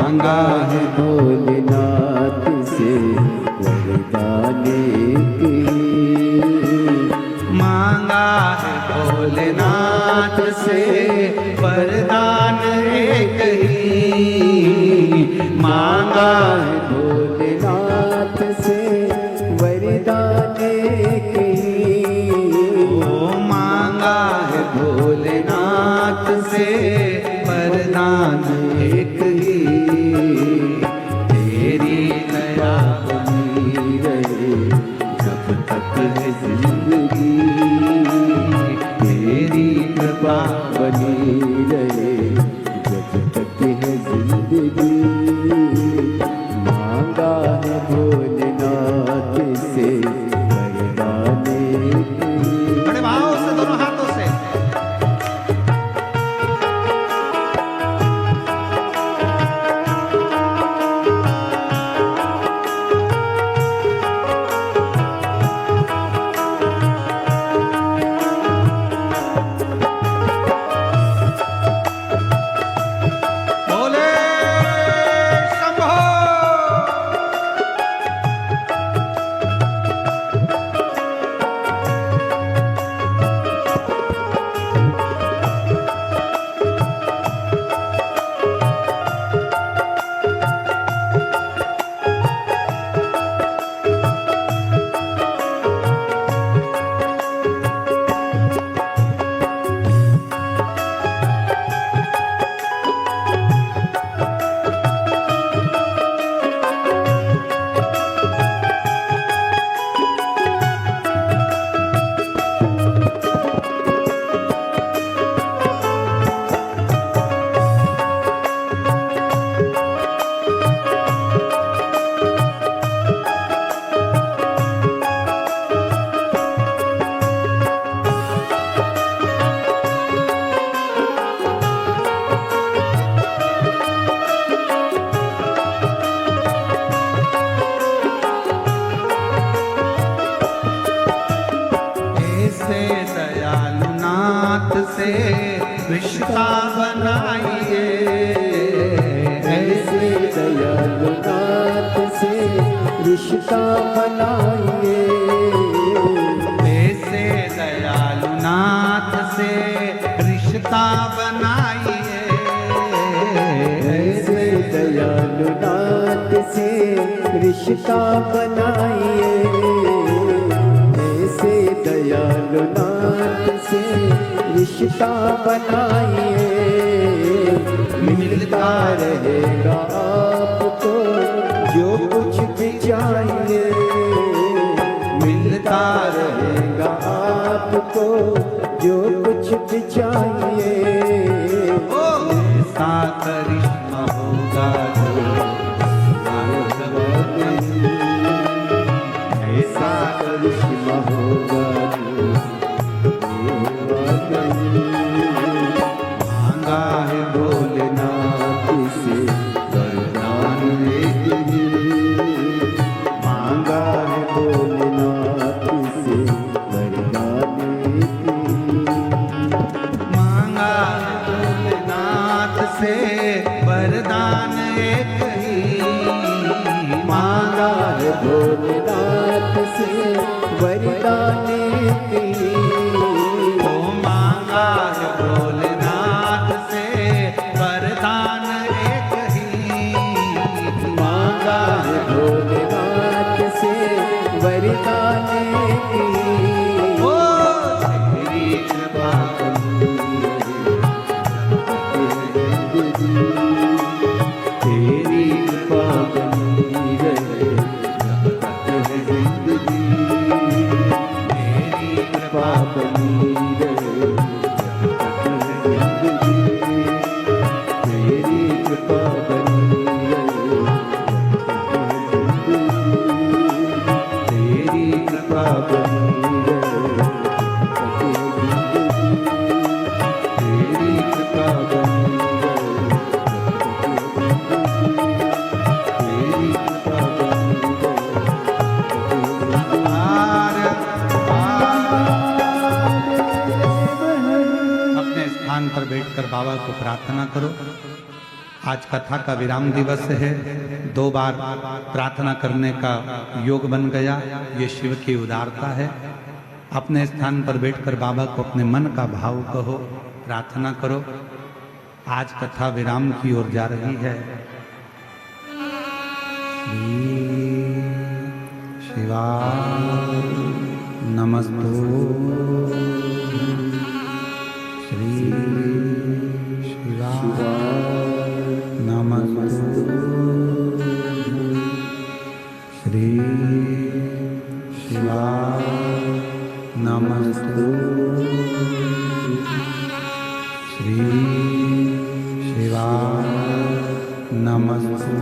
मांगा है भोलेनाथ से वरदान एक ही, मांगा है भोलेनाथ से वरदान एक ही, मांगा है भोलेनाथ से वरदान एक ही, ओ मांगा है भोलेनाथ से वरदान एक ही। तेरी दया बनी रहे जब तक है जिंदगी, तेरी कृपा बनी रहे जब तक है जिंदगी। मांगा है भोलेनाथ से वरदान एक ही। बड़े भाव से दोनों हाथों से बोले शंभो। ऐसे दयालु नाथ से रिश्ता बनाइए, ऐसे दयालु नाथ से रिश्ता बनाइए, ऐसे दयालु नाथ से रिश्ता बनाइए, ऐसे दयालु नाथ से रिश्ता बनाइए, ऐसे दयालु नाथ से रिश्ता बनाइए। मिलता रहेगा आपको जो कुछ भी चाहिए, मिलता रहेगा आपको जो कुछ भी चाहिए। ऐसा करिश्मा होगा जो ऐसा करिश्मा होगा मांगा है भोलेनाथ से वरदान एक ही, मांगा है भोलेनाथ से वरदान एक ही, मांगा है भोलेनाथ से वरदान एक ही, मांगा है भोलेनाथ से वरदान एक ही, ओ मांगा है भोलेनाथ से वरदान एक ही, मांगा है भोलेनाथ से वरदान एक ही। ओ तेरी कृपा तेरी कृपा बनी रहे जब तक है जिंदगी, तेरी कृपा बनी रहे जब तक है जिंदगी, तेरी कृपा बनी रहे जब तक है जिंदगी, तेरी कृपा बनी रहे जब तक है जिंदगी, तेरी कृपा बनी रहे अपने स्थान पर बैठकर बाबा को प्रार्थना करो। आज कथा का विराम दिवस है। 2 बार प्रार्थना करने का योग बन गया। ये शिव की उदारता है। अपने स्थान पर बैठकर बाबा को अपने मन का भाव कहो, प्रार्थना करो। आज कथा विराम की ओर जा रही है। शिवाय नमस्तु श्री शिवाय नमस्तु श्री शिवाय नमस्तु श्री शिवाय नमस्तु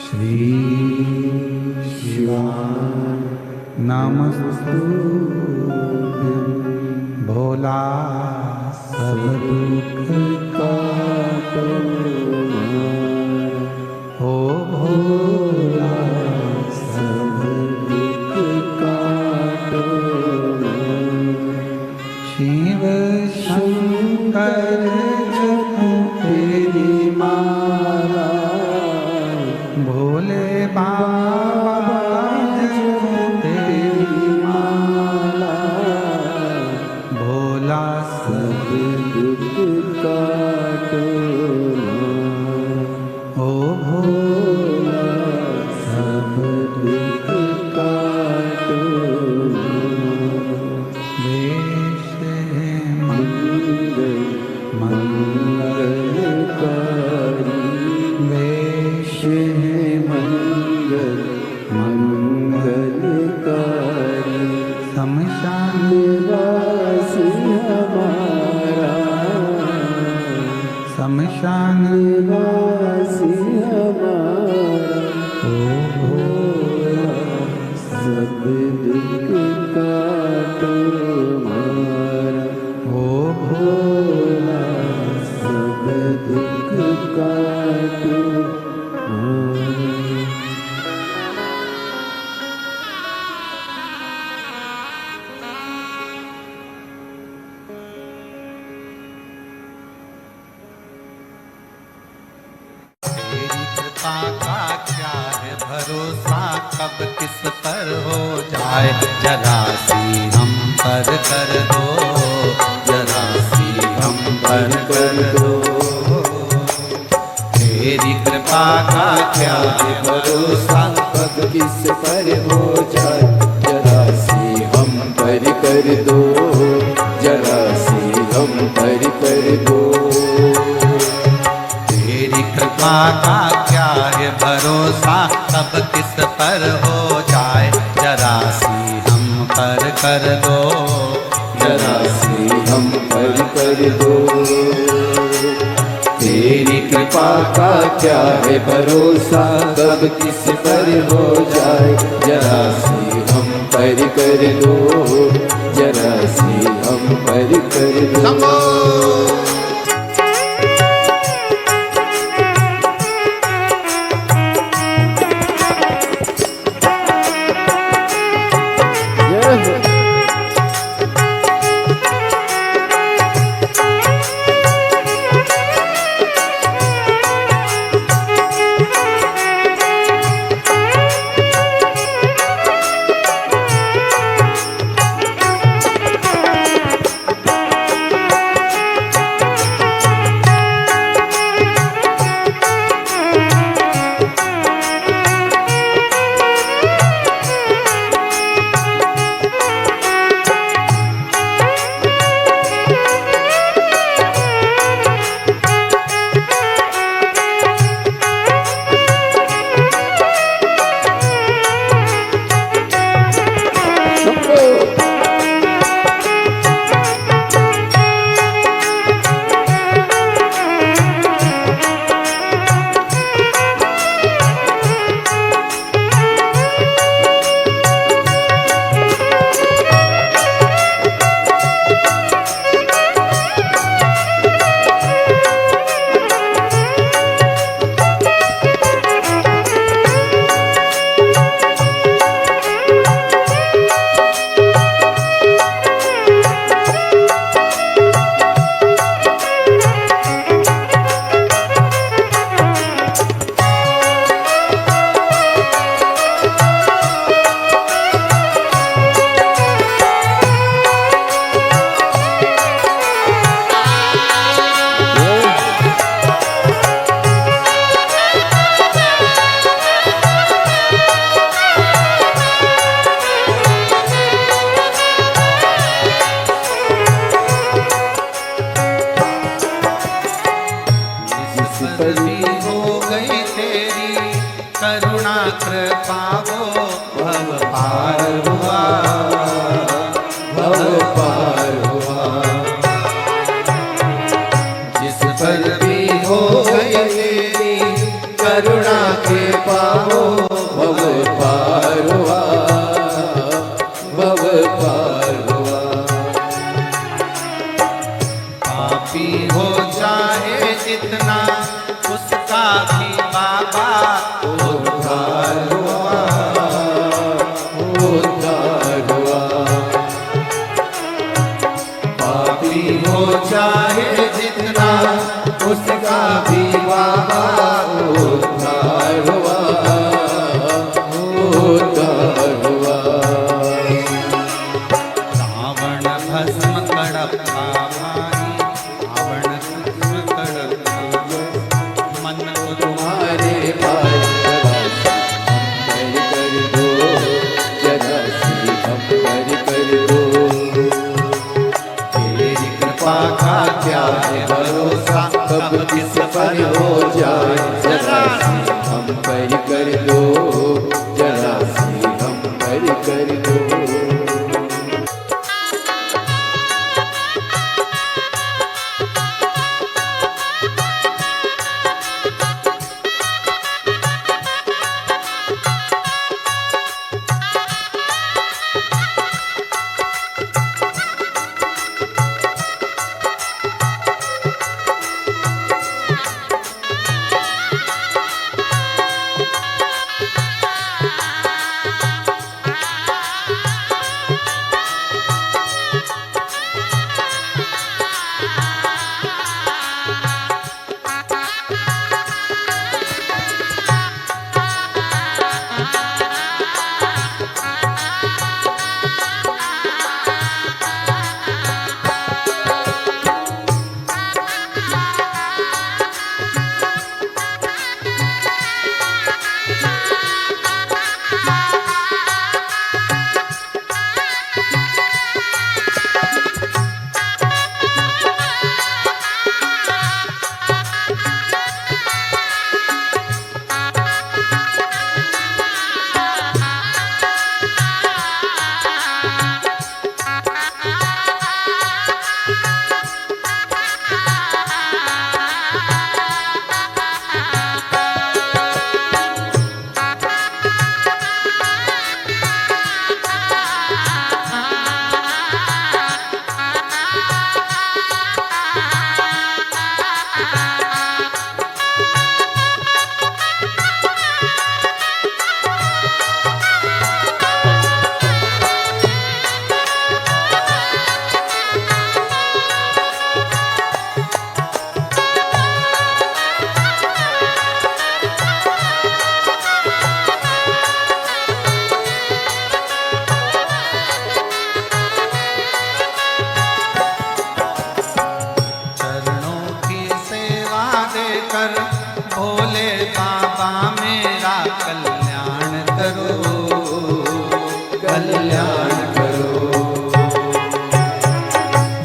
श्री शिवाय नमस्तु। भोला सब दुख काटो हो, भोला सब दुख काटो। शिव शंकर जपो तेरी माला, भोले बाबा जपो तेरी माला। भोला सब दुख काटो ओ, भोला सब दुख काटो। वेश है मंगल मंगलकारी, वेश है मंगल मंगलकारी। शमशान वास हमारा, शमशान वास हमारा। ओ भोला सब दुख काटो हमारा, ओ भोला सब दुख काटो हमारा। तेरी कृपा का क्या है भरोसा, कब किस पर हो जाए। जरा सी हम पर कर दो, जरा सी हम पर कर दो। तेरी कृपा का क्या है भरोसा, कब किस पर हो जाए। जरा सी हम पर कर दो, जरा सी हम पर कर दो। तेरी कृपा का क्या है भरोसा, कब किस पर हो जाए। जरा सी हम पर कर दो, जरा सी हम पर कर दो। तेरी कृपा का क्या है भरोसा, कब किस पर हो जाए। जरा सी हम पर कर दो, जरा सी हम पर कर दो। पर भी हो गई तेरी करुणा कृपा वो भव पार हुआ, भव पार हुआ। जिस पर भी हो गई तेरी करुणा कृपा वो भव पार हुआ, भव पार हुआ। पापी हो चाहे जितना उसका भी बाबा उद्धार हुआ, उद्धार हुआ। पापी हो चाहे जितना उसका भी बाबा उद्धार हुआ, उद्धार हुआ। रावण भस्म कड़प्पा भाई, रावण भस्म कड़प्पा मन को तुम्हारे भाई जरा सी हम पर कर दो, तेरी कृपा का क्या है भरोसा, कब किस पर हो जाए। जरा सी हम पर कर दो, जरा सी हम पर कर दो। भोले बाबा मेरा कल्याण करो, कल्याण करो।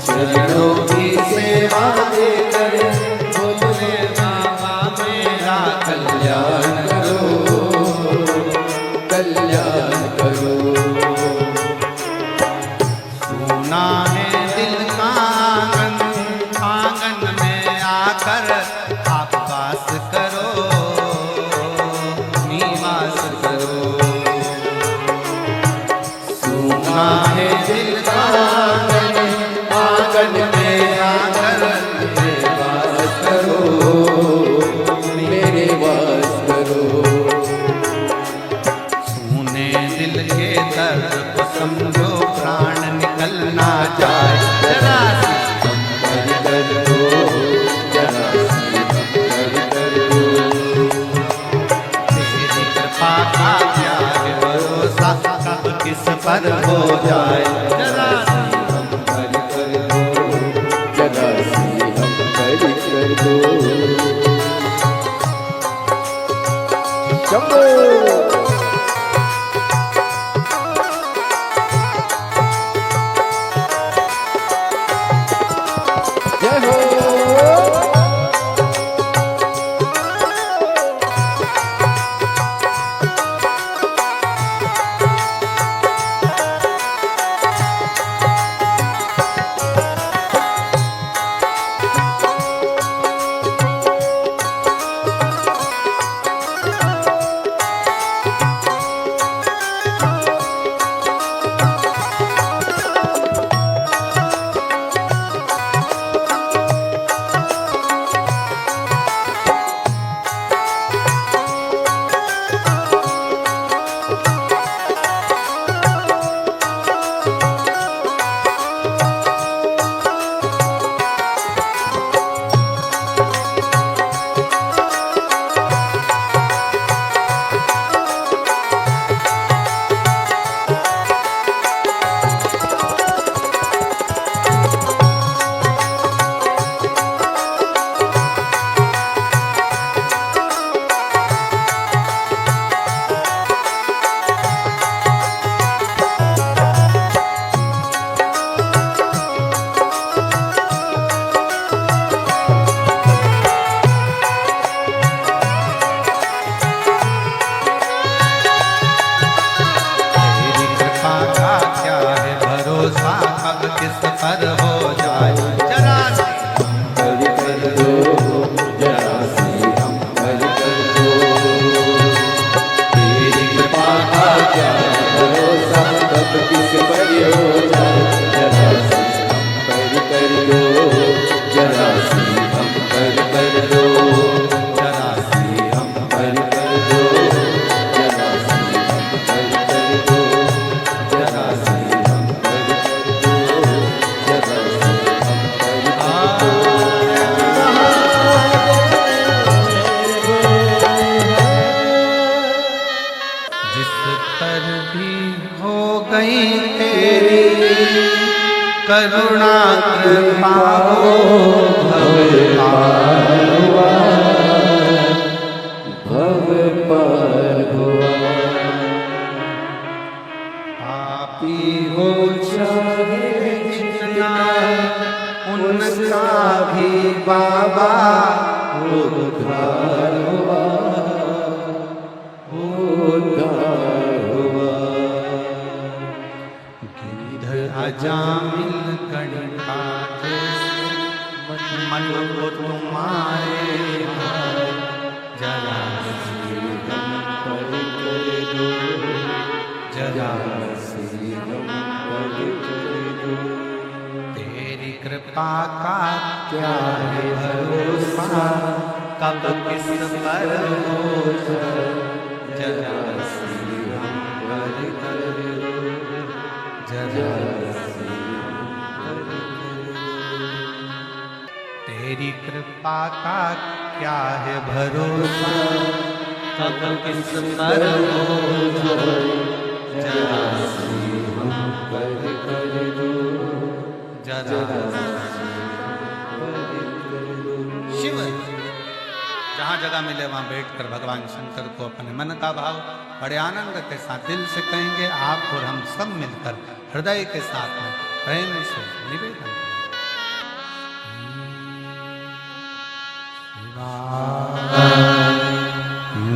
चरणों की सेवा देकर भोले बाबा मेरा कल्याण करो, कल्याण करो। सुना है दिल का आंगन, आंगन में आकर आप वास करो, निवास करो। सुना है दिल का आंगन, आंगन में आकर मेरे वास करो, मेरे वास करो। सुने दिल के दर्द को समझो, प्राण निकल ना जाए। जरा सी हम पर कर दो, जरा सी हम पर कर दो। तेरी कृपा का क्या है भरोसा, कब किस पर हो जाए। जरा सी हम पर कर दो, जरा सी हम पर कर दो। शंभो जय हो। करुणा कृपा हो भव पार हुआ, भव पार हुआ। पापी हो चाहे जितना उनका भी बाबा उद्धार हुआ, उद्धार हुआ। गिरधर अजामिल कणिका मन को तुम्हारे जरा जरा तेरी कृपा का क्या है भरोसा, कब किस पर हो जरा तेरी कृपा का क्या है भरोसा, कब किस पर हो जरा शिव जहाँ जगह मिले वहाँ बैठकर भगवान शंकर को अपने मन का भाव बड़े आनंद के साथ दिल से कहेंगे। आप और हम सब मिलकर हृदय के साथ में प्रेम से निवेदन करें।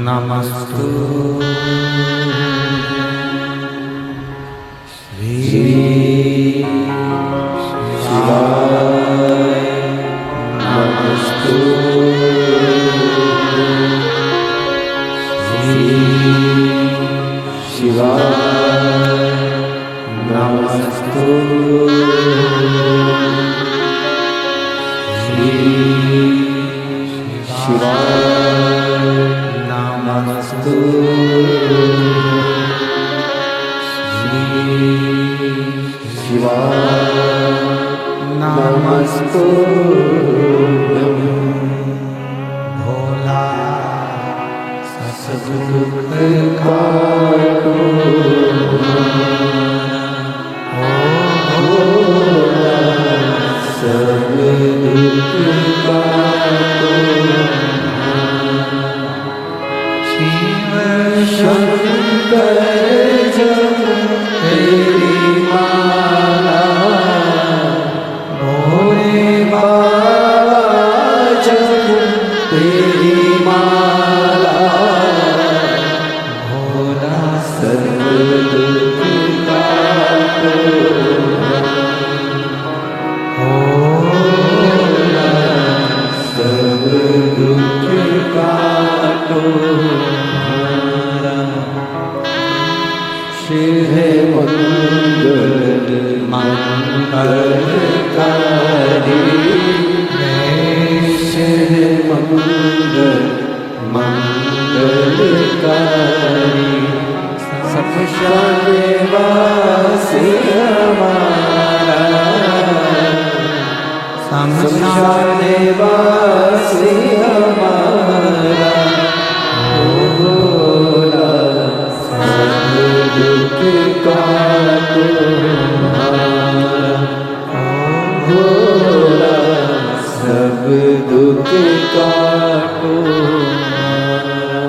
नमस्तु श्री शिवाय, नमस्तु शिवाय, नमस्तु शिवाय, नमस्तु शिवाय, नमस्तु भोला सद्गुरुख काटो, ओ भोला सब दुख काटो। शिव शंकर जप तेरी माला, भोले बाबा जप तेरी माला, भोला सर्व दुख काटो, भोला सर्व दुख काटो। शिव मंगल मंगलकारी, शिव मंगल मंगलकारी, शमशान वासी हमारा, शमशान वासी हमारा, भोला सब दुख काटो हमारा, भोला सब दुख काटो हमारा।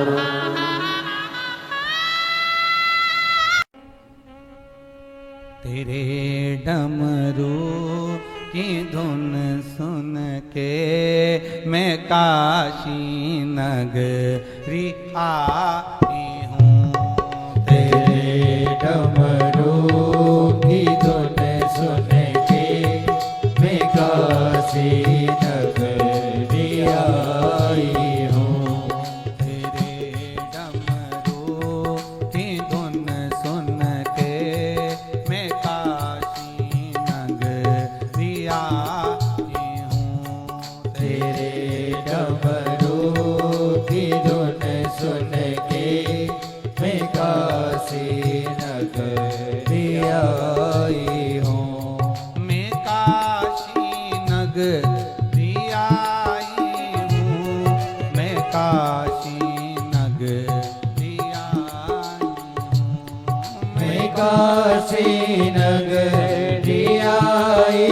तेरे डमरू की धुन सुन के मैं काशी नगरी आई हूँ। तेरे डमरू की धुन सुन के मैं काशी नगरी आई हूँ। तेरे डमरू की धुन सुन के मैं काशी नगरी आई हूँ। तेरे डमरू की धुन सुन के मैं काशी नगरी आई हूँ। मैं काशी नगरी आई हूँ। मैं काशी नगरी आई हूँ। मैं काशी नगरी आई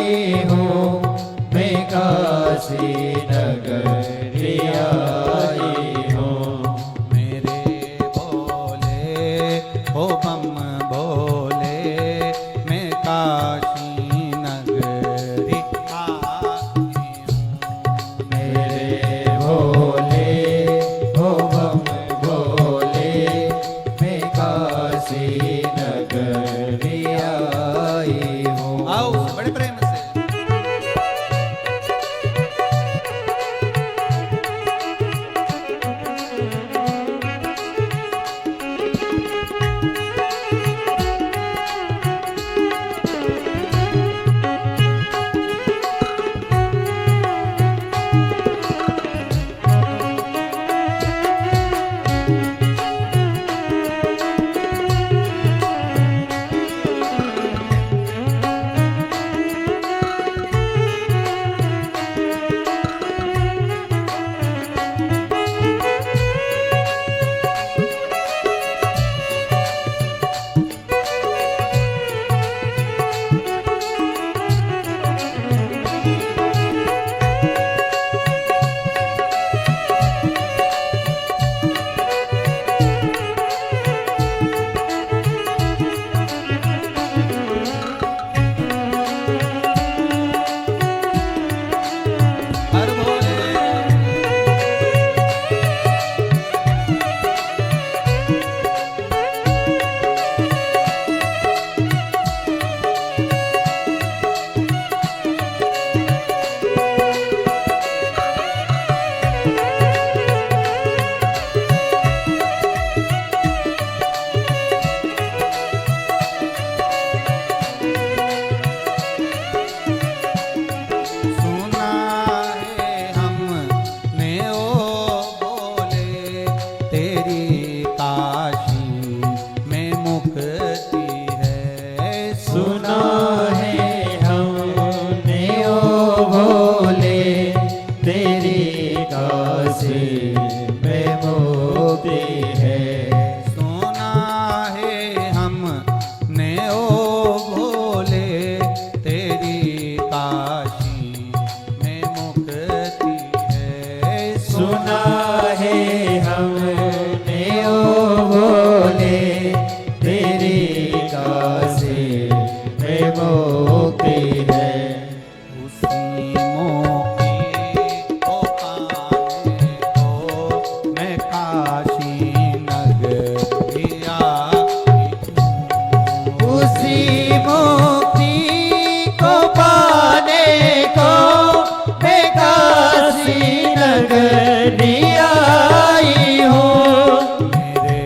काशी में मुक्ति है। सुना है हमने ओ भोले तेरी काशी में मुक्ति है। सुना है हमने ओ भोले तेरी काशी में मुक्ति है। उसी मोती को पाने को मैं काशी नगरी आई हूँ। उसी मुक्ति को पाने को मैं काशी नगरी आई हूँ। मेरे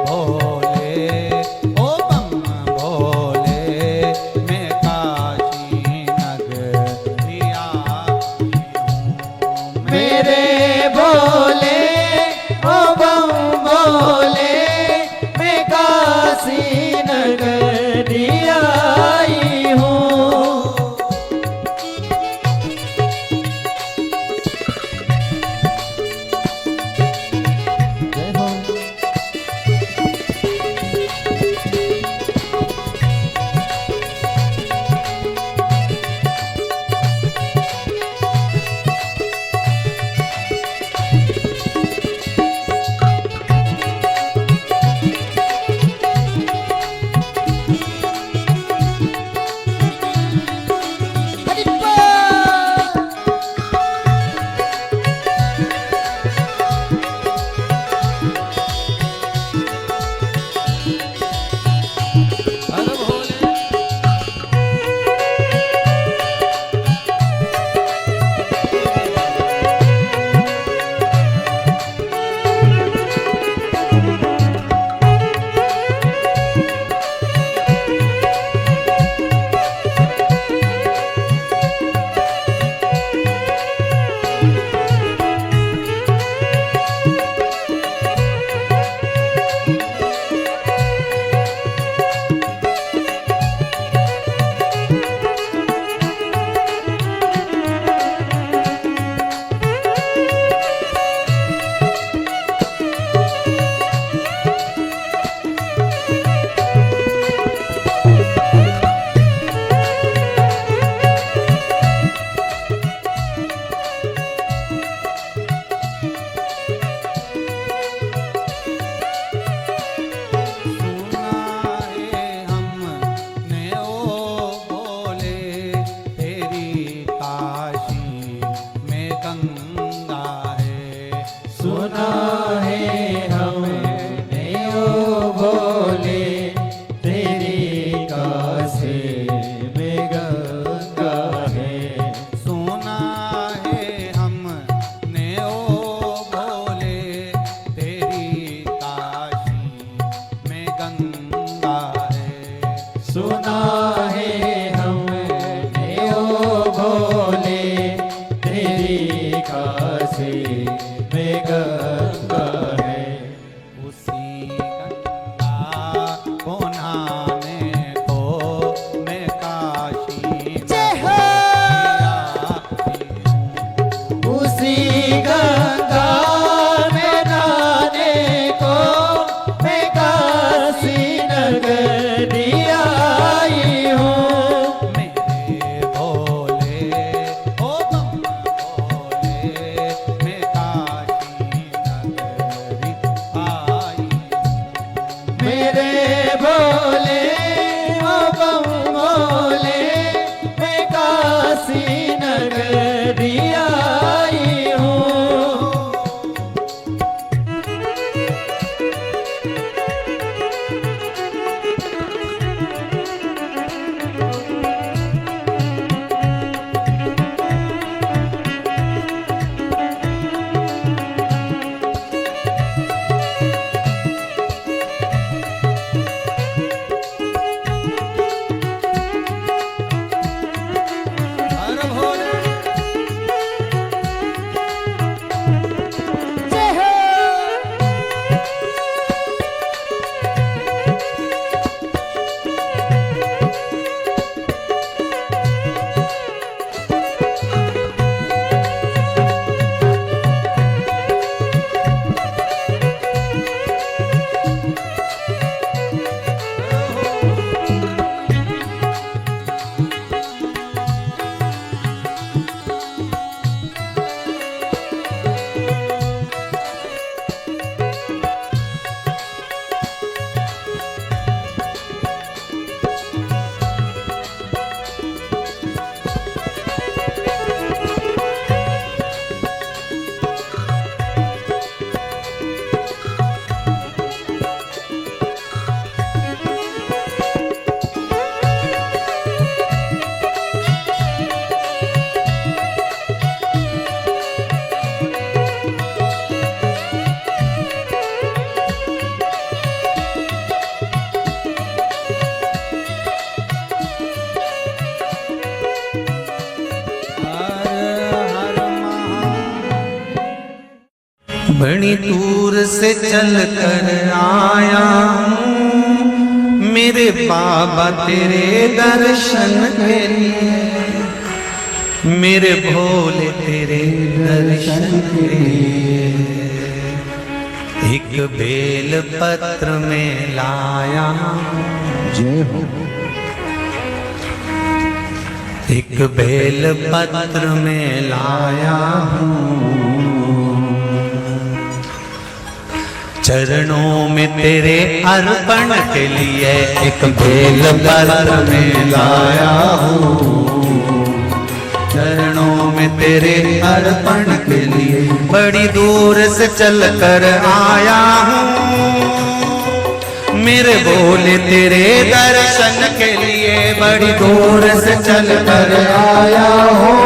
भोले ओ बम भोले मैं काशी नगरी आई हूँ। मेरे भोले ओ बम भोले मैं काशी नगरी आई हूँ। जय हो। हर भोले सुना है हमने ओ भोले तेरी काशी में गंगा है। सुना है हमने ओ भोले तेरी काशी में गंगा है। सुना है हमने ओ भोले तेरी काशी में गंगा है। सुना है हमने ओ भोले तेरी काशी में गंगा है। उसी गंगा को नहाने को मैं काशी जय हो। उसी गंगा में नहाने को मैं काशी नगरी आई हूँ। मेरे भोले ओ बम भोले मैं काशी बड़ी दूर से चल कर आया हूँ मेरे बाबा तेरे दर्शन के लिए, मेरे भोले तेरे दर्शन के लिए। एक बेल पत्र में लाया, जय हो। एक बेल पत्र में लाया हूँ, चरणों में तेरे अर्पण के लिए। एक बेल पत्र में लाया हूँ, चरणों में तेरे अर्पण के लिए। बड़ी दूर से चल कर आया हूँ मेरे भोले तेरे दर्शन के लिए। बड़ी दूर से चल कर आया हूँ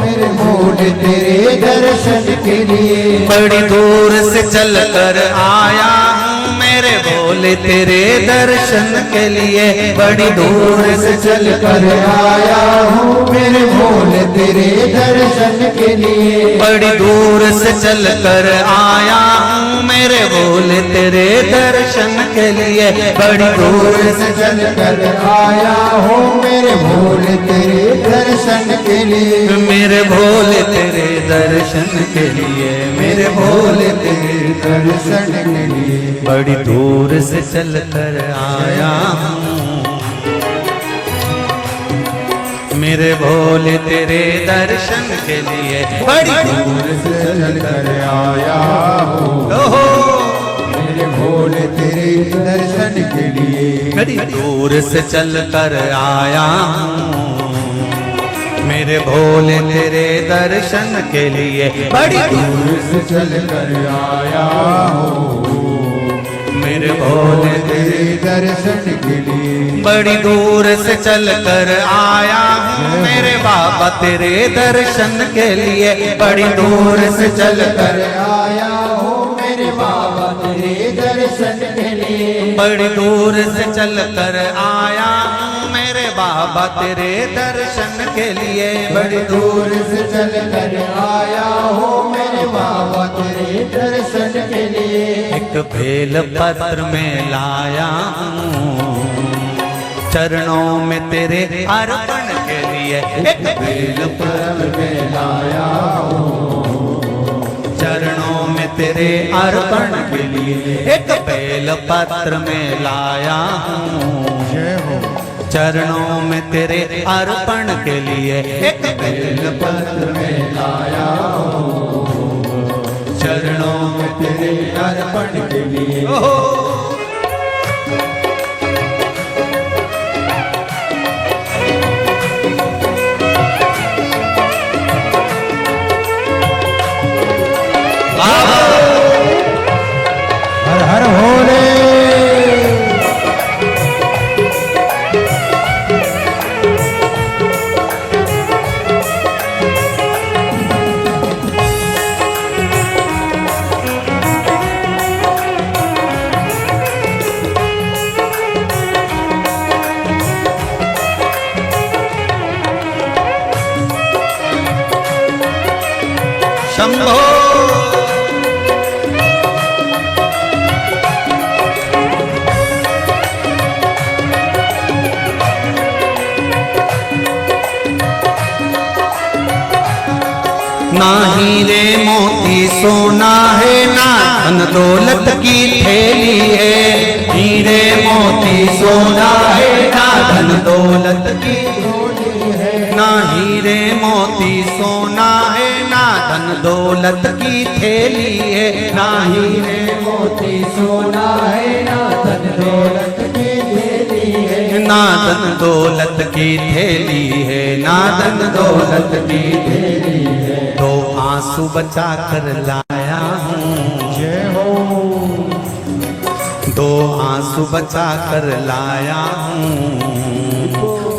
मेरे भोले तेरे दर्शन के लिए। बड़ी दूर से चल कर आया हूँ मेरे भोले तेरे दर्शन के लिए। बड़ी दूर से चल कर आया हूँ मेरे भोले तेरे दर्शन के लिए। बड़ी दूर से चल कर आया हूँ मेरे भोले तेरे दर्शन के लिए। बड़ी दूर से चल कर आया हूँ मेरे भोले तेरे दर्शन के लिए। मेरे भोले तेरे दर्शन के लिए, मेरे भोले तेरे दर्शन के लिए। बड़ी दूर से चल कर आया हूँ मेरे भोले तेरे दर्शन के लिए। बड़ी दूर से चल कर आया हूँ मेरे भोले तेरे दर्शन के लिए। बड़ी दूर से चल कर आया हूँ मेरे भोले तेरे दर्शन के लिए। बड़ी दूर से चल कर आया हूँ मेरे भोले तेरे दर्शन के लिए। बड़ी दूर से चल कर आया हूँ मेरे बाबा तेरे दर्शन के लिए। बड़ी दूर से चल कर आया हूँ मेरे बाबा तेरे दर्शन के लिए। बड़ी दूर से चल कर आया हूँ मेरे बाबा तेरे दर्शन के लिए। बड़ी दूर से चल कर आया हूँ मेरे बाबा तेरे दर्शन के लिए। एक बेल पत्र में लाया हूँ चरणों में तेरे अर्पण के लिए। एक बेल पत्र में लाया हूँ चरणों में तेरे अर्पण के लिए। एक बेल पत्र में लाया हूँ जय हो। चरणों में तेरे अर्पण के लिए। एक बेल पत्र में लाया हूँ चरणों में तेरे अर्पण के लिए। हर हर भोले। शंभो ना हीरे मोती सोना है ना धन दौलत की थैली है। हीरे मोती सोना है ना धन दौलत की थैली है। ना हीरे मोती सोना है ना धन दौलत की थैली है। ना हीरे मोती सोना है ना धन दौलत की थैली है। ना धन दौलत की थैली है। ना धन दौलत की थैली है। दो आंसू बचा कर लाया हूँ जय हो। दो आंसू बचा कर लाया हूँ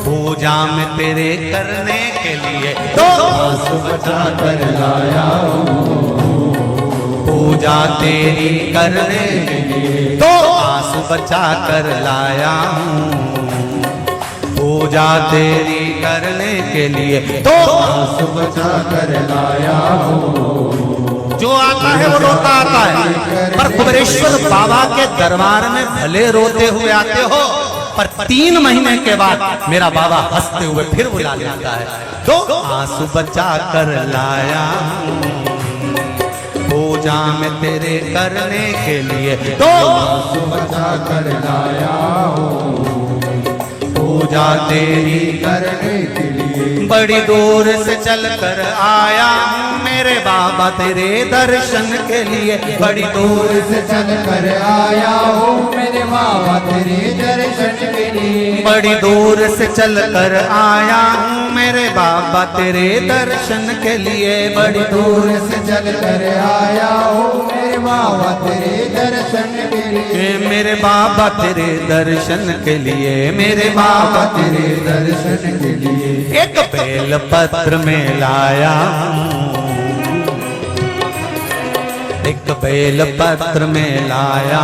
पूजा में तेरे करने के लिए। दो आंसू बचा कर लाया हूँ पूजा तेरी करने के लिए। दो आंसू बचा कर लाया हूँ पूजा तेरी करने के लिए। दो आंसू बचा कर लाया हूँ जो आता है वो रोता आता है, पर कुबेरेश्वर बाबा के दरबार में भले रोते हुए आते हो, पर 3 महीने के बाद मेरा बाबा हंसते हुए फिर बुला लेता है। तो आंसू बचा कर लाया पूजा में तेरे करने के लिए, तो आंसू बचा कर लाया हूँ पूजा तेरी करने के लिए। बड़ी दूर से चल कर आया हूँ मेरे बाबा तेरे दर्शन के लिए, बड़ी दूर से चल कर आया हूँ मेरे बाबा तेरे दर्शन के लिए। बड़ी दूर से चल कर आया हूँ मेरे बाबा तेरे दर्शन के लिए, बड़ी दूर से चल कर आया हूँ मेरे बाबा तेरे दर्शन के लिए। मेरे बाबा तेरे दर्शन के लिए, मेरे बाबा तेरे दर्शन के लिए। एक बेल पत्र में लाया, एक बेल पत्र में लाया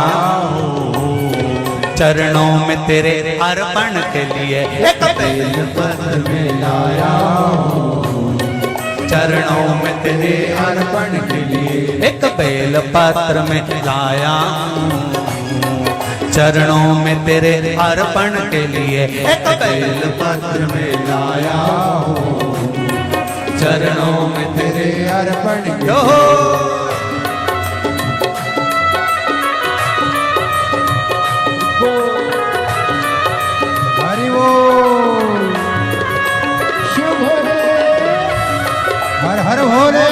चरणों में तेरे अर्पण के लिए, एक बेल पत्र में लाया चरणों में तेरे अर्पण के लिए। एक बेल पत्र में लाया चरणों में तेरे अर्पण के लिए, एक बेल पत्र में लाया चरणों में तेरे अर्पण के लिए। हरि बोल शिव भोले हर हर भोले।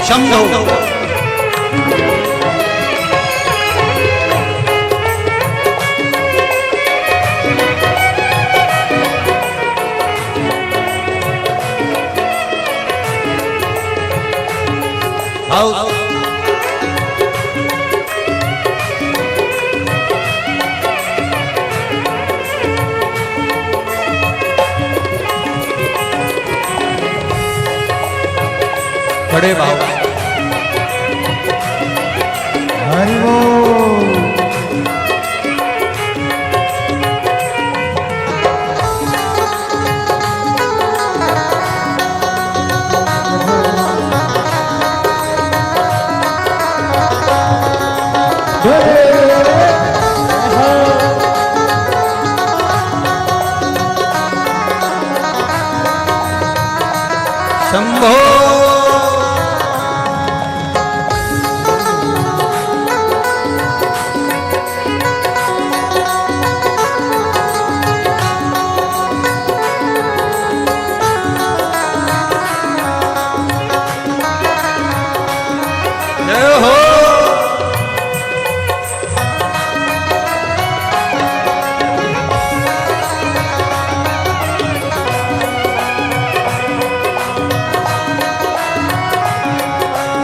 शंभो बड़े बाबा हरि बोल। शंभो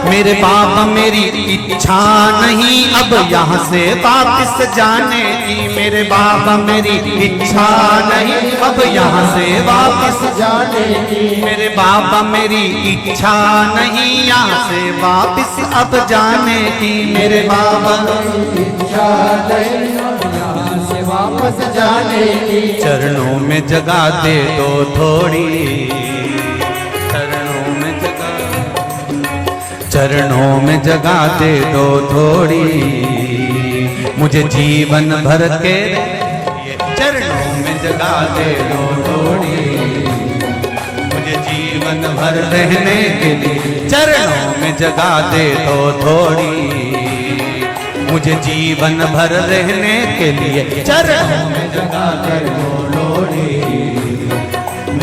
मेरे बाबा मेरी इच्छा नहीं अब यहाँ से वापस जाने की, मेरे बाबा मेरी इच्छा नहीं अब यहाँ से वापस जाने की। मेरे बाबा मेरी इच्छा नहीं यहाँ से वापस अब जाने की, मेरे बाबा इच्छा नहीं यहाँ से वापस जाने की। चरणों में जगह दे दो थोड़ी, चरणों में जगह दे दो थोड़ी, मुझे जीवन भर के चरणों में जगह दे दो थोड़ी, मुझे जीवन भर रहने के लिए चरणों में जगह दे दो थोड़ी, मुझे जीवन भर रहने के लिए चरणों में जगह दे दो थोड़ी,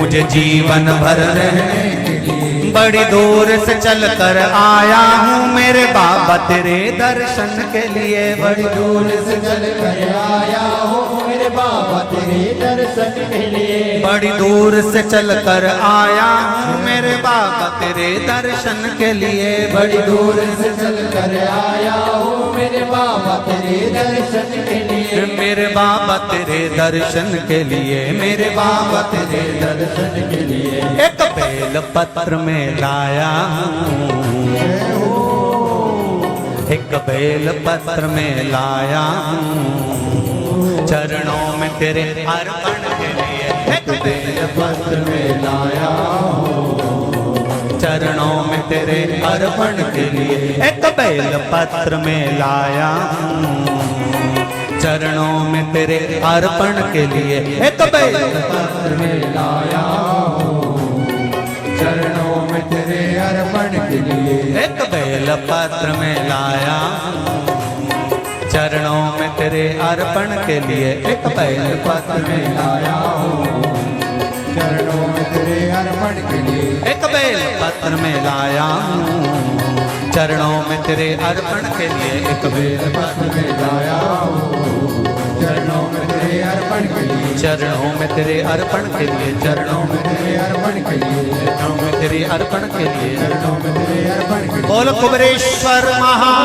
मुझे जीवन भर रहने के लिए। बड़ी दूर से चल कर आया हूँ मेरे बाबा तेरे दर्शन के लिए, बड़ी दूर से चल कर आया हूँ मेरे बाबा तेरे दर्शन के लिए, बड़ी दूर से चल कर आया हूँ मेरे बाबा तेरे दर्शन के लिए, बड़ी दूर से चल कर आया हूँ मेरे बाबा तेरे दर्शन के लिए, मेरे बाबा तेरे दर्शन के लिए, मेरे बाबा तेरे दर्शन के लिए। एक बेल पत्र में लाया हूँ बेल पत्र में लाया हूँ चरणों में तेरे अर्पण के लिए। एक बेल पत्र में लाया चरणों में तेरे अर्पण के लिए। एक बेल पत्र में लाया हूँ चरणों में तेरे अर्पण के लिए। एक बेल पत्र में लाया चरणों में तेरे अर्पण के लिए। एक बेल पत्र में लाया चरणों में तेरे अर्पण के लिए। एक बेल पत्र में लाया चरणों में तेरे अर्पण के लिए। एक बेल पत्र में लाया चरणों में तेरे अर्पण के लिए। एक बेल पत्र में लाया चरणों में तेरे अर्पण के लिए। चरणों में तेरे अर्पण के लिए। चरणों में तेरे अर्पण के लिए। चरणों में तेरे अर्पण के लिए। चरणों में तेरे अर्पण के लिए। बोल कुबेरेश्वर महा